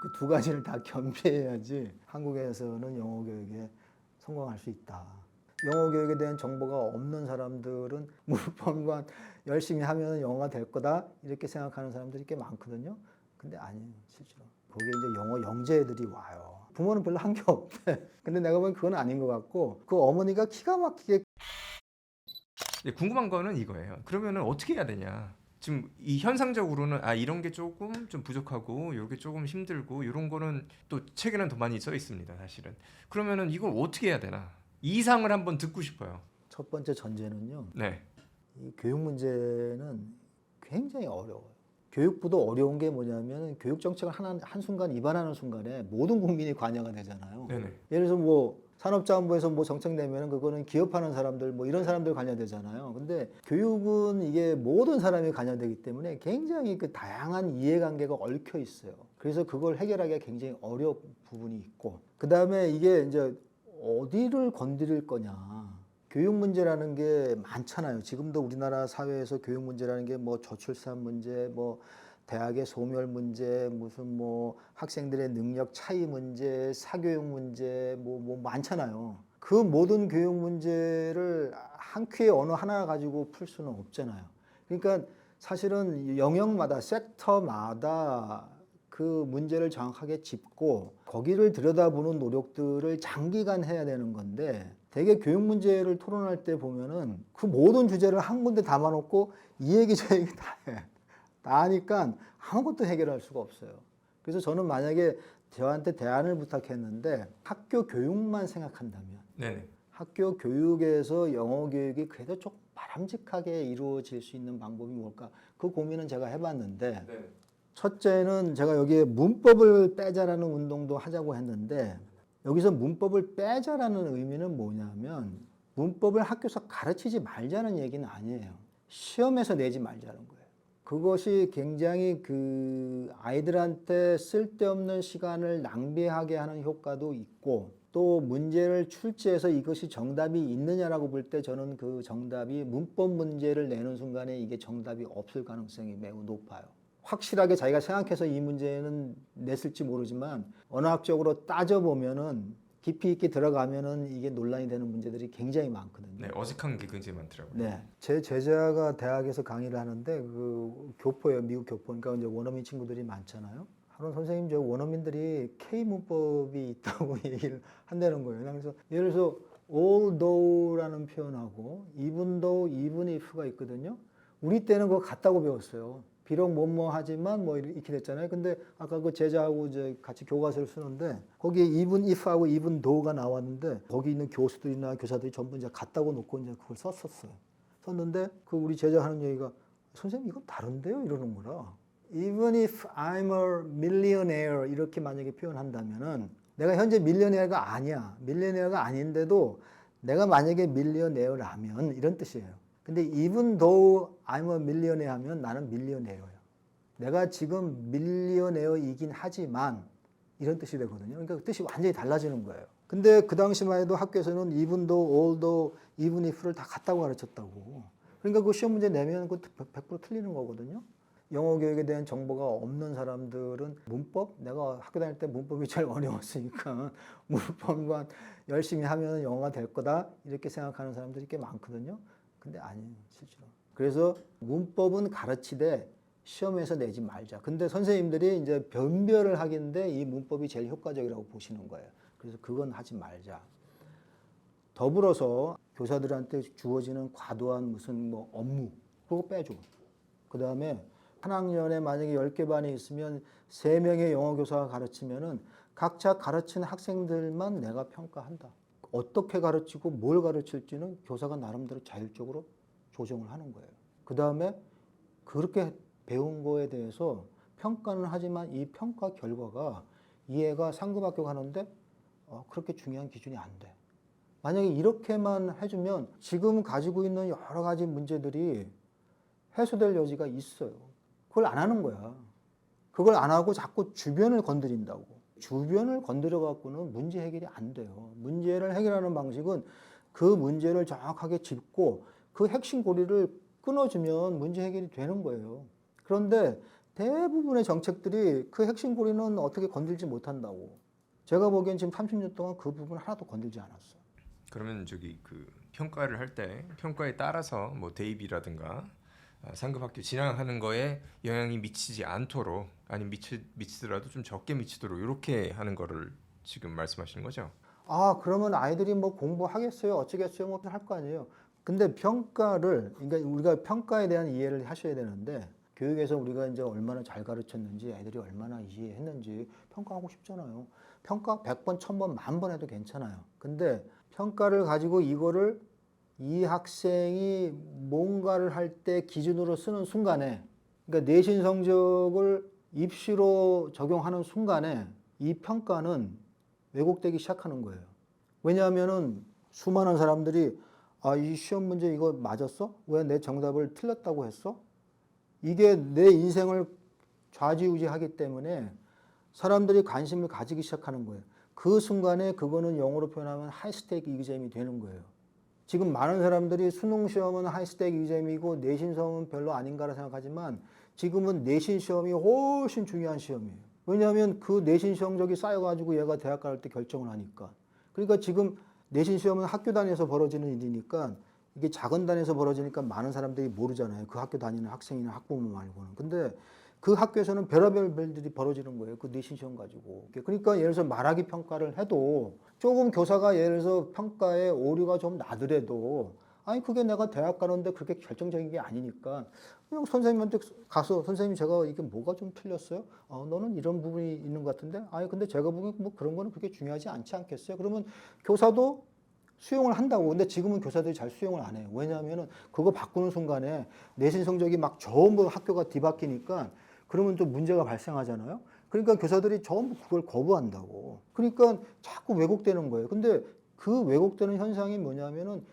그 두 가지를 다 겸비해야지 한국에서는 영어 교육에 성공할 수 있다. 영어 교육에 대한 정보가 없는 사람들은 문법만 열심히 하면 영어가 될 거다 이렇게 생각하는 사람들이 꽤 많거든요. 근데 아니에요, 실제로. 거기에 이제 영어 영재들이 와요. 부모는 별로 한 게 없대. 근데 내가 보기엔 그건 아닌 것 같고 그 어머니가 기가 막히게. 궁금한 거는 이거예요. 그러면은 어떻게 해야 되냐? 지금 이 현상적으로는 이런 게 조금 좀 부족하고 이게 조금 힘들고 이런 거는 또 책에는 더 많이 써 있습니다, 사실은. 그러면은 이걸 어떻게 해야 되나? 이상을 한번 듣고 싶어요. 첫 번째 전제는요. 네. 이 교육 문제는 굉장히 어려워요. 교육부도 어려운 게 뭐냐면 교육 정책을 한순간 입안하는 순간에 모든 국민이 관여가 되잖아요. 네네. 예를 들어서 뭐 산업자원부에서 뭐 정책 내면은 그거는 기업하는 사람들 뭐 이런 사람들 관여되잖아요. 근데 교육은 이게 모든 사람이 관여되기 때문에 굉장히 그 다양한 이해관계가 얽혀 있어요. 그래서 그걸 해결하기가 굉장히 어려운 부분이 있고, 그 다음에 이게 이제 어디를 건드릴 거냐. 교육 문제라는 게 많잖아요. 지금도 우리나라 사회에서 교육 문제라는 게 뭐 저출산 문제, 뭐 대학의 소멸 문제, 무슨 뭐 학생들의 능력 차이 문제, 사교육 문제, 뭐 많잖아요. 그 모든 교육 문제를 한 큐의 언어 하나 가지고 풀 수는 없잖아요. 그러니까 사실은 영역마다, 섹터마다 그 문제를 정확하게 짚고 거기를 들여다보는 노력들을 장기간 해야 되는 건데, 대개 교육 문제를 토론할 때 보면은 그 모든 주제를 한 군데 담아놓고 이 얘기 저 얘기 다 해. 다 하니까 아무것도 해결할 수가 없어요. 그래서 저는 만약에 저한테 대안을 부탁했는데 학교 교육만 생각한다면, 네네. 학교 교육에서 영어 교육이 그래도 좀 바람직하게 이루어질 수 있는 방법이 뭘까? 그 고민은 제가 해봤는데, 네. 첫째는 제가 여기에 문법을 빼자라는 운동도 하자고 했는데, 여기서 문법을 빼자라는 의미는 뭐냐면 문법을 학교에서 가르치지 말자는 얘기는 아니에요. 시험에서 내지 말자는 거예요. 그것이 굉장히 그 아이들한테 쓸데없는 시간을 낭비하게 하는 효과도 있고, 또 문제를 출제해서 이것이 정답이 있느냐라고 볼 때 저는 그 정답이 문법 문제를 내는 순간에 이게 정답이 없을 가능성이 매우 높아요. 확실하게 자기가 생각해서 이 문제는 냈을지 모르지만 언어학적으로 따져보면은 깊이 있게 들어가면은 이게 논란이 되는 문제들이 굉장히 많거든요. 네, 어색한 게 굉장히 많더라고요. 네. 제 제자가 대학에서 강의를 하는데 그 교포예요. 미국 교포니까 이제 원어민 친구들이 많잖아요. 하는 선생님, 저 원어민들이 K 문법이 있다고 얘기를 한다는 거예요. 그래서 예를 들어서 although라는 표현하고 even though, even if가 있거든요. 우리 때는 그거 같다고 배웠어요. 비록 뭐뭐 하지만 뭐 이렇게 됐잖아요. 근데 아까 그 제자하고 이제 같이 교과서를 쓰는데 거기에 even if하고 even though가 나왔는데 거기 있는 교수들이나 교사들이 전부 이제 같다고 놓고 이제 그걸 썼었어요. 썼는데 그 우리 제자 하는 얘기가 선생님 이거 다른데요? 이러는 거라. Even if I'm a millionaire 이렇게 만약에 표현한다면은 내가 현재 밀리언에어가 아니야. 밀리언에어가 아닌데도 내가 만약에 밀리언에어라면 이런 뜻이에요. 근데 even though I'm a millionaire 하면 나는 밀리언에어예요. 내가 지금 밀리언에어이긴 하지만 이런 뜻이 되거든요. 그러니까 뜻이 완전히 달라지는 거예요. 근데 그 당시만 해도 학교에서는 even though, although, even if를 다 같다고 가르쳤다고. 그러니까 그 시험 문제 내면 그 100% 틀리는 거거든요. 영어 교육에 대한 정보가 없는 사람들은 문법? 내가 학교 다닐 때 문법이 제일 어려웠으니까 문법만 열심히 하면 영어가 될 거다 이렇게 생각하는 사람들이 꽤 많거든요. 근데 아니에요, 실제로. 그래서 문법은 가르치되 시험에서 내지 말자. 근데 선생님들이 이제 변별을 하겠는데 이 문법이 제일 효과적이라고 보시는 거예요. 그래서 그건 하지 말자. 더불어서 교사들한테 주어지는 과도한 무슨 뭐 업무 그거 빼줘. 그 다음에 한 학년에 만약에 10개 반이 있으면 3명의 영어 교사가 가르치면은 각자 가르친 학생들만 내가 평가한다. 어떻게 가르치고 뭘 가르칠지는 교사가 나름대로 자율적으로 조정을 하는 거예요. 그 다음에 그렇게 배운 거에 대해서 평가는 하지만 이 평가 결과가 이 애가 상급학교 가는데 그렇게 중요한 기준이 안 돼. 만약에 이렇게만 해주면 지금 가지고 있는 여러 가지 문제들이 해소될 여지가 있어요. 그걸 안 하는 거야. 그걸 안 하고 자꾸 주변을 건드린다고. 주변을 건드려 갖고는 문제 해결이 안 돼요. 문제를 해결하는 방식은 그 문제를 정확하게 짚고 그 핵심 고리를 끊어주면 문제 해결이 되는 거예요. 그런데 대부분의 정책들이 그 핵심 고리는 어떻게 건들지 못한다고. 제가 보기엔 지금 30년 동안 그 부분 하나도 건들지 않았어요. 그러면 저기 그 평가를 할 때 평가에 따라서 뭐 대입이라든가 상급 학교 진학하는 거에 영향이 미치지 않도록 아니면 미치더라도 좀 적게 미치도록 이렇게 하는 거를 지금 말씀하시는 거죠? 아, 그러면 아이들이 뭐 공부하겠어요? 어쩌겠어요? 뭐 할 거 아니에요. 근데 평가를, 그러니까 우리가 평가에 대한 이해를 하셔야 되는데, 교육에서 우리가 이제 얼마나 잘 가르쳤는지, 애들이 얼마나 이해했는지 평가하고 싶잖아요. 평가 100번, 1000번, 10,000번 해도 괜찮아요. 근데 평가를 가지고 이거를 이 학생이 뭔가를 할 때 기준으로 쓰는 순간에, 그러니까 내신 성적을 입시로 적용하는 순간에 이 평가는 왜곡되기 시작하는 거예요. 왜냐하면은 수많은 사람들이 아, 이 시험 문제 이거 맞았어? 왜 내 정답을 틀렸다고 했어? 이게 내 인생을 좌지우지하기 때문에 사람들이 관심을 가지기 시작하는 거예요. 그 순간에 그거는 영어로 표현하면 하이스테이크 이그잼이 되는 거예요. 지금 많은 사람들이 수능 시험은 하이스테이크 이그잼이고 내신 시험은 별로 아닌가라 생각하지만 지금은 내신 시험이 훨씬 중요한 시험이에요. 왜냐하면 그 내신 성적이 쌓여가지고 얘가 대학 갈 때 결정을 하니까. 그러니까 지금 내신 시험은 학교 단위에서 벌어지는 일이니까 이게 작은 단위에서 벌어지니까 많은 사람들이 모르잖아요. 그 학교 다니는 학생이나 학부모 말고는. 근데 그 학교에서는 별의별 일들이 벌어지는 거예요. 그 내신 시험 가지고. 그러니까 예를 들어서 말하기 평가를 해도 조금 교사가 예를 들어서 평가에 오류가 좀 나더라도 아니 그게 내가 대학 가는데 그렇게 결정적인 게 아니니까 그냥 선생님한테 가서 선생님 제가 이게 뭐가 좀 틀렸어요? 너는 이런 부분이 있는 것 같은데 아니 근데 제가 보기엔 뭐 그런 거는 그렇게 중요하지 않지 않겠어요? 그러면 교사도 수용을 한다고. 근데 지금은 교사들이 잘 수용을 안 해요. 왜냐하면은 그거 바꾸는 순간에 내신 성적이 막 전부 학교가 뒤바뀌니까 그러면 또 문제가 발생하잖아요. 그러니까 교사들이 전부 그걸 거부한다고. 그러니까 자꾸 왜곡되는 거예요. 근데 그 왜곡되는 현상이 뭐냐면은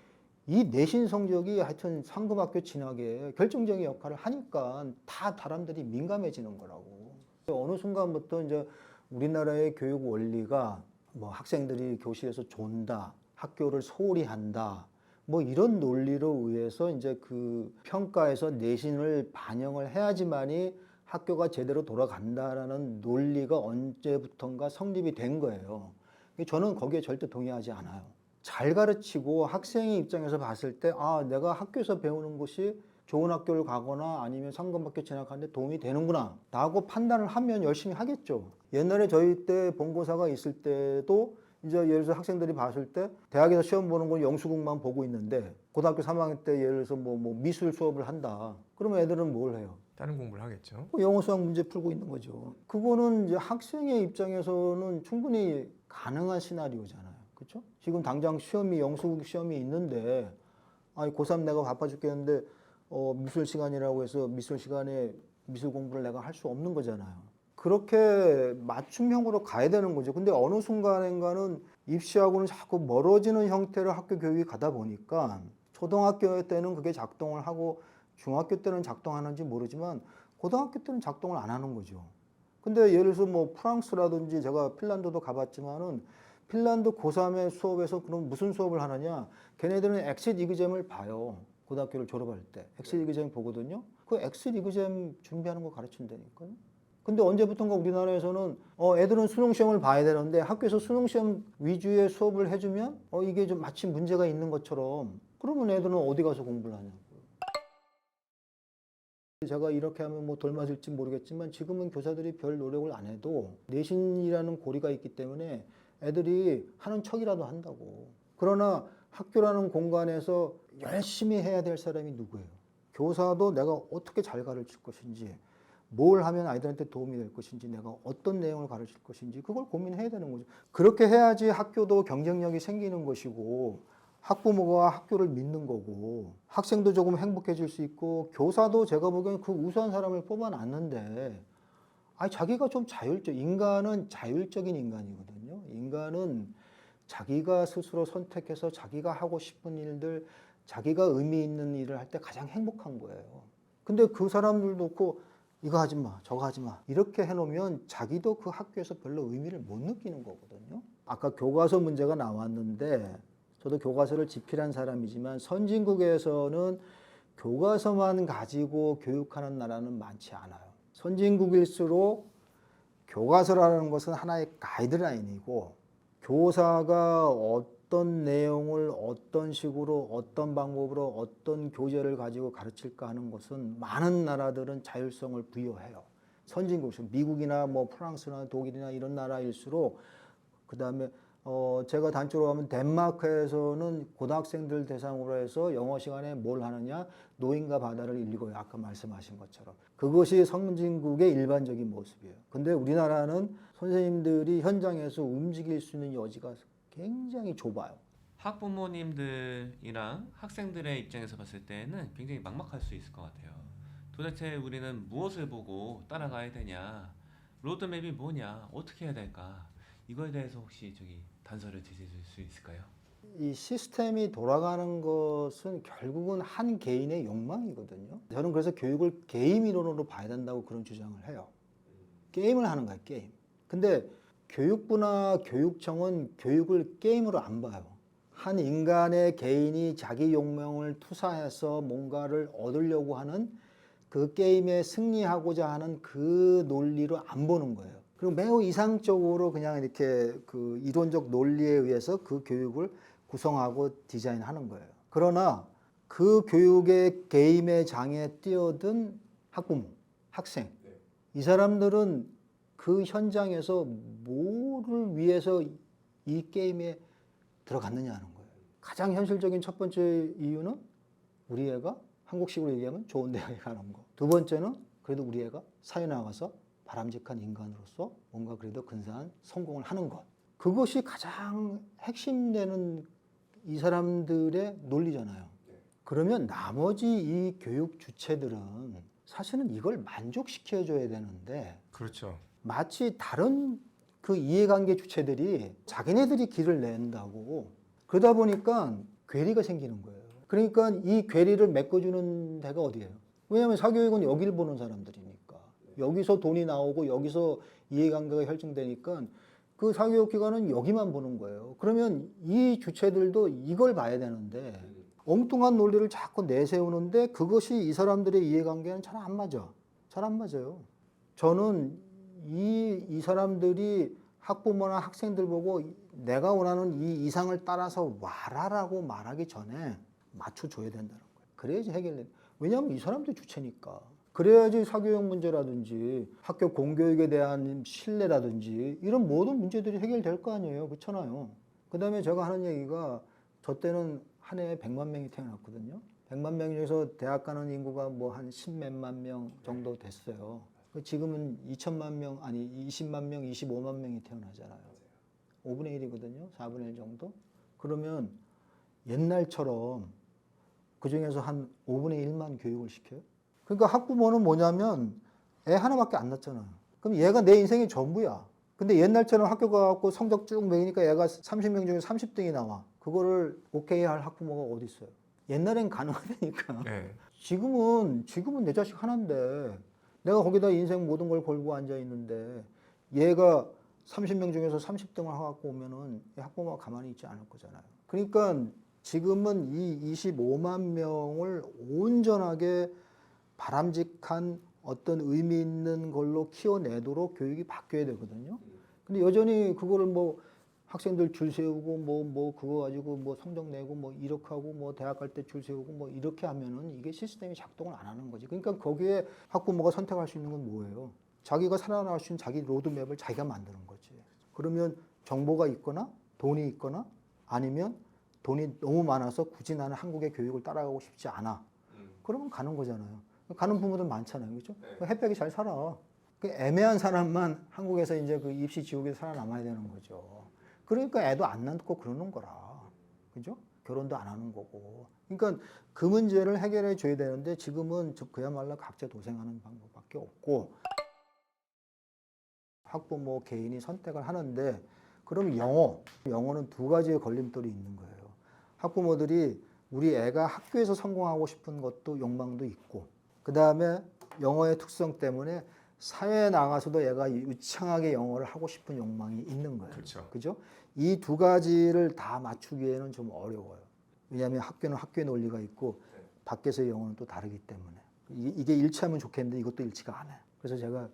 이 내신 성적이 하여튼 상급학교 진학에 결정적인 역할을 하니까 다 사람들이 민감해지는 거라고. 어느 순간부터 이제 우리나라의 교육 원리가 뭐 학생들이 교실에서 존다, 학교를 소홀히 한다, 뭐 이런 논리로 의해서 이제 그 평가에서 내신을 반영을 해야지만이 학교가 제대로 돌아간다라는 논리가 언제부턴가 성립이 된 거예요. 저는 거기에 절대 동의하지 않아요. 잘 가르치고 학생의 입장에서 봤을 때, 아, 내가 학교에서 배우는 것이 좋은 학교를 가거나 아니면 상급학교 진학하는데 도움이 되는구나 라고 판단을 하면 열심히 하겠죠. 옛날에 저희 때 본고사가 있을 때도 이제 예를 들어서 학생들이 봤을 때 대학에서 시험 보는 건 영수국만 보고 있는데 고등학교 3학년 때 예를 들어서 뭐 미술 수업을 한다. 그러면 애들은 뭘 해요? 다른 공부를 하겠죠. 영어 수학 문제 풀고 있는 거죠. 그거는 이제 학생의 입장에서는 충분히 가능한 시나리오잖아요. 그렇죠? 지금 당장 시험이 영수국 시험이 있는데 아니 고3 내가 바빠 죽겠는데 미술 시간이라고 해서 미술 시간에 미술 공부를 내가 할 수 없는 거잖아요. 그렇게 맞춤형으로 가야 되는 거죠. 근데 어느 순간인가는 입시하고는 자꾸 멀어지는 형태로 학교 교육이 가다 보니까 초등학교 때는 그게 작동을 하고 중학교 때는 작동하는지 모르지만 고등학교 때는 작동을 안 하는 거죠. 근데 예를 들어서 뭐 프랑스라든지 제가 핀란드도 가봤지만은 핀란드 고3의 수업에서 그럼 무슨 수업을 하느냐? 걔네들은 엑싯 이그잼을 봐요. 고등학교를 졸업할 때. 엑싯 이그잼 보거든요. 그 엑싯 이그잼 준비하는 거 가르친다니까요. 근데 언제부턴가 우리나라에서는 애들은 수능시험을 봐야 되는데 학교에서 수능시험 위주의 수업을 해주면 이게 좀 마치 문제가 있는 것처럼 그러면 애들은 어디 가서 공부를 하냐고요. 제가 이렇게 하면 뭐 돌맞을지 모르겠지만 지금은 교사들이 별 노력을 안 해도 내신이라는 고리가 있기 때문에 애들이 하는 척이라도 한다고. 그러나 학교라는 공간에서 열심히 해야 될 사람이 누구예요? 교사도 내가 어떻게 잘 가르칠 것인지, 뭘 하면 아이들한테 도움이 될 것인지, 내가 어떤 내용을 가르칠 것인지 그걸 고민해야 되는 거죠. 그렇게 해야지 학교도 경쟁력이 생기는 것이고 학부모가 학교를 믿는 거고 학생도 조금 행복해질 수 있고 교사도 제가 보기엔 그 우수한 사람을 뽑아놨는데 아니 자기가 좀 인간은 자율적인 인간이거든요. 인간은 자기가 스스로 선택해서 자기가 하고 싶은 일들, 자기가 의미 있는 일을 할 때 가장 행복한 거예요. 근데 그 사람들 놓고 이거 하지 마, 저거 하지 마 이렇게 해놓으면 자기도 그 학교에서 별로 의미를 못 느끼는 거거든요. 아까 교과서 문제가 나왔는데 저도 교과서를 집필한 사람이지만 선진국에서는 교과서만 가지고 교육하는 나라는 많지 않아요. 선진국일수록 교과서라는 것은 하나의 가이드라인이고 교사가 어떤 내용을 어떤 식으로 어떤 방법으로 어떤 교재를 가지고 가르칠까 하는 것은 많은 나라들은 자율성을 부여해요. 선진국, 미국이나 뭐 프랑스나 독일이나 이런 나라일수록 그다음에 제가 단적으로 하면 덴마크에서는 고등학생들 대상으로 해서 영어 시간에 뭘 하느냐 노인과 바다를 읽고요. 아까 말씀하신 것처럼 그것이 선진국의 일반적인 모습이에요. 근데 우리나라는 선생님들이 현장에서 움직일 수 있는 여지가 굉장히 좁아요. 학부모님들이랑 학생들의 입장에서 봤을 때는 굉장히 막막할 수 있을 것 같아요. 도대체 우리는 무엇을 보고 따라가야 되냐? 로드맵이 뭐냐? 어떻게 해야 될까? 이거에 대해서 혹시 단서를 제시해 줄 수 있을까요? 이 시스템이 돌아가는 것은 결국은 한 개인의 욕망이거든요. 저는 그래서 교육을 게임 이론으로 봐야 된다고 그런 주장을 해요. 게임을 하는 거예요, 게임. 근데 교육부나 교육청은 교육을 게임으로 안 봐요. 한 인간의 개인이 자기 욕망을 투사해서 뭔가를 얻으려고 하는 그 게임에 승리하고자 하는 그 논리로 안 보는 거예요. 그리고 매우 이상적으로 그냥 이렇게 그 이론적 논리에 의해서 그 교육을 구성하고 디자인하는 거예요. 그러나 그 교육의 게임의 장에 뛰어든 학부모, 학생, 이 사람들은 그 현장에서 뭐를 위해서 이 게임에 들어갔느냐 하는 거예요. 가장 현실적인 첫 번째 이유는 우리 애가 한국식으로 얘기하면 좋은 대학에 가는 거. 두 번째는 그래도 우리 애가 사회 나가서 바람직한 인간으로서 뭔가 그래도 근사한 성공을 하는 것. 그것이 가장 핵심되는 이 사람들의 논리잖아요. 그러면 나머지 이 교육 주체들은 사실은 이걸 만족시켜줘야 되는데 그렇죠. 마치 다른 그 이해관계 주체들이 자기네들이 길을 낸다고 그러다 보니까 괴리가 생기는 거예요. 그러니까 이 괴리를 메꿔주는 데가 어디예요? 왜냐하면 사교육은 여기를 보는 사람들이니까 여기서 돈이 나오고 여기서 이해관계가 혈증되니까 그 사교육 기관은 여기만 보는 거예요. 그러면 이 주체들도 이걸 봐야 되는데 엉뚱한 논리를 자꾸 내세우는데 그것이 이 사람들의 이해관계는 잘 안 맞아. 잘 안 맞아요. 저는 이 사람들이 학부모나 학생들 보고 내가 원하는 이 이상을 따라서 와라라고 말하기 전에 맞춰줘야 된다는 거예요. 그래야지 해결돼. 왜냐하면 이 사람들이 주체니까. 그래야지 사교육 문제라든지 학교 공교육에 대한 신뢰라든지 이런 모든 문제들이 해결될 거 아니에요. 그렇잖아요. 그 다음에 제가 하는 얘기가 저 때는 한 해에 100만 명이 태어났거든요. 100만 명 중에서 대학 가는 인구가 뭐 한 10몇만 명 정도 됐어요. 지금은 2천만 명, 아니 20만 명, 25만 명이 태어나잖아요. 5분의 1이거든요. 4분의 1 정도. 그러면 옛날처럼 그 중에서 한 5분의 1만 교육을 시켜요? 그러니까 학부모는 뭐냐면 애 하나밖에 안 낳잖아요. 그럼 얘가 내 인생의 전부야. 근데 옛날처럼 학교 가갖고 성적 쭉 매기니까 얘가 30명 중에 30등이 나와. 그거를 오케이 할 학부모가 어디 있어요? 옛날엔 가능하다니까. 네. 지금은 내 자식 하나인데 내가 거기다 인생 모든 걸 걸고 앉아 있는데 얘가 30명 중에서 30등을 해갖고 오면은 학부모가 가만히 있지 않을 거잖아요. 그러니까 지금은 이 25만 명을 온전하게 바람직한 어떤 의미 있는 걸로 키워내도록 교육이 바뀌어야 되거든요. 근데 여전히 그거를 뭐 학생들 줄 세우고 뭐 그거 가지고 뭐 성적 내고 뭐 이렇게 하고 뭐 대학 갈 때 줄 세우고 뭐 이렇게 하면은 이게 시스템이 작동을 안 하는 거지. 그러니까 거기에 학부모가 선택할 수 있는 건 뭐예요? 자기가 살아나갈 수 있는 자기 로드맵을 자기가 만드는 거지. 그러면 정보가 있거나 돈이 있거나 아니면 돈이 너무 많아서 굳이 나는 한국의 교육을 따라가고 싶지 않아. 그러면 가는 거잖아요. 가는 부모들 많잖아요. 그렇죠? 햇볕이 잘 살아. 그 애매한 사람만 한국에서 이제 그 입시 지옥에서 살아남아야 되는 거죠. 그러니까 애도 안 낳고 그러는 거라. 그죠? 결혼도 안 하는 거고. 그러니까 그 문제를 해결해 줘야 되는데 지금은 그야말로 각자 도생하는 방법밖에 없고 학부모 개인이 선택을 하는데 그럼 영어는 두 가지의 걸림돌이 있는 거예요. 학부모들이 우리 애가 학교에서 성공하고 싶은 것도 욕망도 있고 그 다음에 영어의 특성 때문에 사회에 나가서도 얘가 유창하게 영어를 하고 싶은 욕망이 있는 거예요. 그렇죠. 그죠? 이 두 가지를 다 맞추기에는 좀 어려워요. 왜냐하면 학교는 학교의 논리가 있고 밖에서의 영어는 또 다르기 때문에 이게 일치하면 좋겠는데 이것도 일치가 안 해. 그래서 제가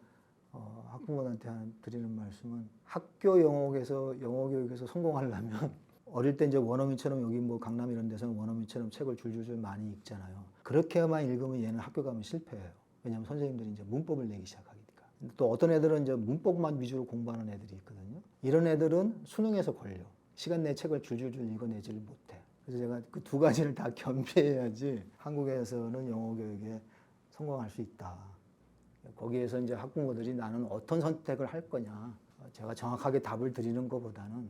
학부모한테 드리는 말씀은 학교 영어 교육에서 성공하려면 어릴 때 이제 원어민처럼 여기 뭐 강남 이런 데서는 원어민처럼 책을 줄줄줄 많이 읽잖아요. 그렇게만 읽으면 얘는 학교 가면 실패해요. 왜냐하면 선생님들이 이제 문법을 내기 시작하니까. 또 어떤 애들은 이제 문법만 위주로 공부하는 애들이 있거든요. 이런 애들은 수능에서 걸려. 시간 내에 책을 줄줄줄 읽어내지를 못해. 그래서 제가 그 두 가지를 다 겸비해야지 한국에서는 영어 교육에 성공할 수 있다. 거기에서 이제 학부모들이 나는 어떤 선택을 할 거냐. 제가 정확하게 답을 드리는 것보다는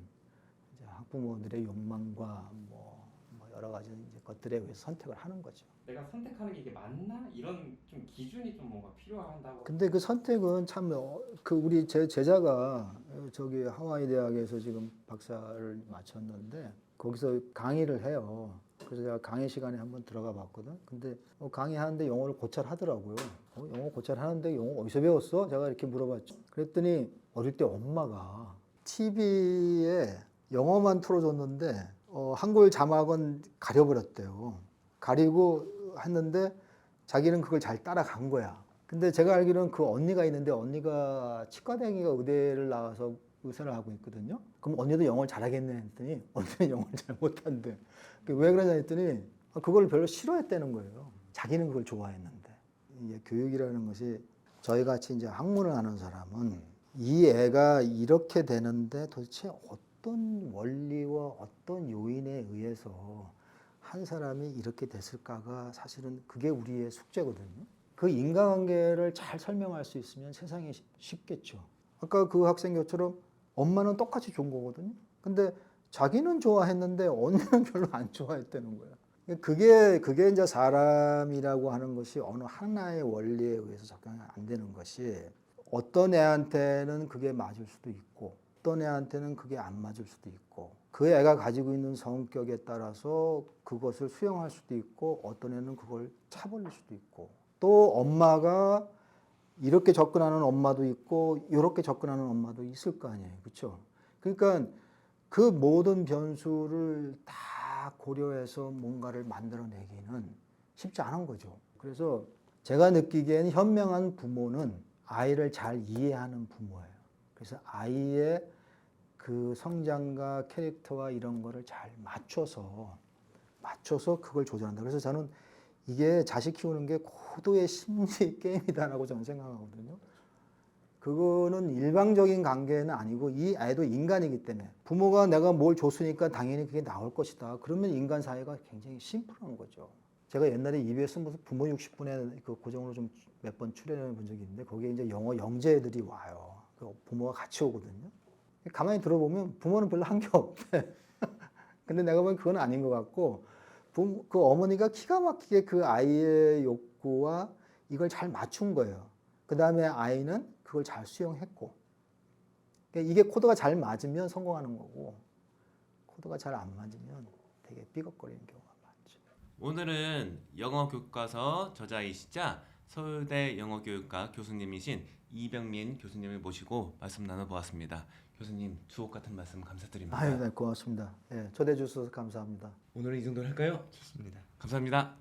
이제 학부모들의 욕망과 뭐 여러 가지 이제 것들에 의해서 선택을 하는 거죠. 내가 선택하는 게 이게 맞나? 이런 좀 기준이 좀 뭔가 필요하다고. 근데 그 선택은 참 그 우리 제 제자가 저기 하와이 대학에서 지금 박사를 마쳤는데 거기서 강의를 해요. 그래서 제가 강의 시간에 한번 들어가 봤거든. 근데 강의하는데 영어를 고찰 하더라고요. 영어 고찰 하는데 영어 어디서 배웠어? 제가 이렇게 물어봤죠. 그랬더니 어릴 때 엄마가 TV에 영어만 틀어줬는데 한글 자막은 가려버렸대요. 가리고 했는데 자기는 그걸 잘 따라간 거야. 근데 제가 알기로는 그 언니가 있는데 언니가 치과대학이가 의대를 나와서 의사를 하고 있거든요. 그럼 언니도 영어를 잘하겠네 했더니 언니는 영어를 잘 못한대. 왜 그러냐 했더니 그걸 별로 싫어했다는 거예요. 자기는 그걸 좋아했는데. 이게 교육이라는 것이 저희 같이 이제 학문을 하는 사람은 이 애가 이렇게 되는데 도대체 어떤 원리와 어떤 요인에 의해서 한 사람이 이렇게 됐을까가 사실은 그게 우리의 숙제거든요. 그 인간관계를 잘 설명할 수 있으면 세상이 쉽겠죠. 아까 그 학생처럼 엄마는 똑같이 좋은 거거든요. 근데 자기는 좋아했는데 언니는 별로 안 좋아했다는 거야. 그게 이제 사람이라고 하는 것이 어느 하나의 원리에 의해서 적용이 안 되는 것이 어떤 애한테는 그게 맞을 수도 있고 어떤 애한테는 그게 안 맞을 수도 있고 그 애가 가지고 있는 성격에 따라서 그것을 수용할 수도 있고 어떤 애는 그걸 차버릴 수도 있고 또 엄마가 이렇게 접근하는 엄마도 있고 이렇게 접근하는 엄마도 있을 거 아니에요. 그렇죠? 그러니까 그 모든 변수를 다 고려해서 뭔가를 만들어내기는 쉽지 않은 거죠. 그래서 제가 느끼기에는 현명한 부모는 아이를 잘 이해하는 부모예요. 그래서 아이의 그 성장과 캐릭터와 이런 거를 잘 맞춰서 그걸 조절한다. 그래서 저는 이게 자식 키우는 게 고도의 심리 게임이다라고 저는 생각하거든요. 그거는 일방적인 관계는 아니고 이 아이도 인간이기 때문에 부모가 내가 뭘 줬으니까 당연히 그게 나올 것이다. 그러면 인간 사회가 굉장히 심플한 거죠. 제가 옛날에 EBS 무슨 부모 60분에 그 고정으로 좀 몇 번 출연해 본 적이 있는데 거기에 이제 영어 영재들이 와요. 그 부모가 같이 오거든요. 가만히 들어보면 부모는 별로 한 게 없대. 근데 내가 보면 그건 아닌 것 같고 그 어머니가 기가 막히게 그 아이의 욕구와 이걸 잘 맞춘 거예요. 그 다음에 아이는 그걸 잘 수용했고. 그러니까 이게 코드가 잘 맞으면 성공하는 거고 코드가 잘 안 맞으면 되게 삐걱거리는 경우가 많죠. 오늘은 영어 교과서 저자이시자 서울대 영어교육과 교수님이신 이병민 교수님을 모시고 말씀 나눠보았습니다. 교수님 주옥 같은 말씀 감사드립니다. 아유, 네, 고맙습니다. 네, 초대해 주셔서 감사합니다. 오늘은 이 정도로 할까요? 좋습니다. 감사합니다.